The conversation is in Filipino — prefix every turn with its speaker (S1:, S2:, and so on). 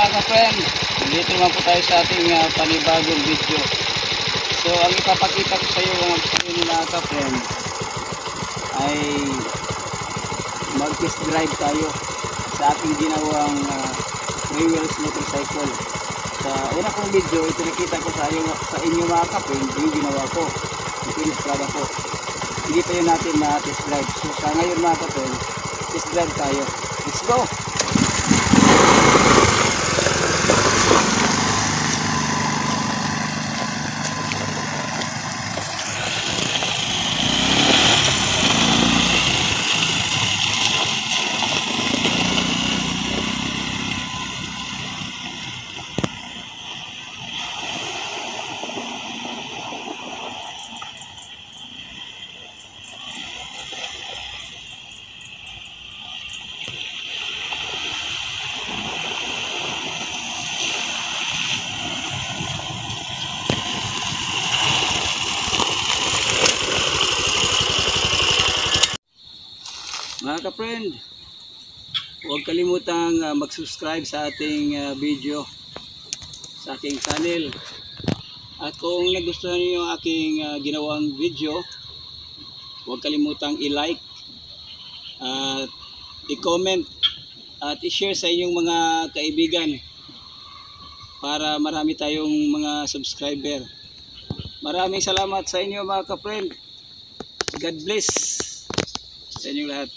S1: mga ka-friend, dito naman po tayo sa ating panibagong video. So ang ipapakita ko sa iyo mga ka-friend ay mag-test drive tayo sa ating ginawang 3 wheels motorcycle. Sa una kong video, ipinakita ko sa inyo mga ka-friend yung ginawa ko, yung pinistrada ko. Hindi pa yun natin na test drive. So sa ngayon mga ka-friend, test drive tayo. Let's go! Mga ka-friend, huwag kalimutang mag-subscribe sa ating video, sa aking channel. At kung nagustuhan niyo yung aking ginawang video, huwag kalimutang i-like, i-comment, at i-share sa inyong mga kaibigan para marami tayong mga subscriber. Maraming salamat sa inyo mga ka-friend. God bless sa inyong lahat.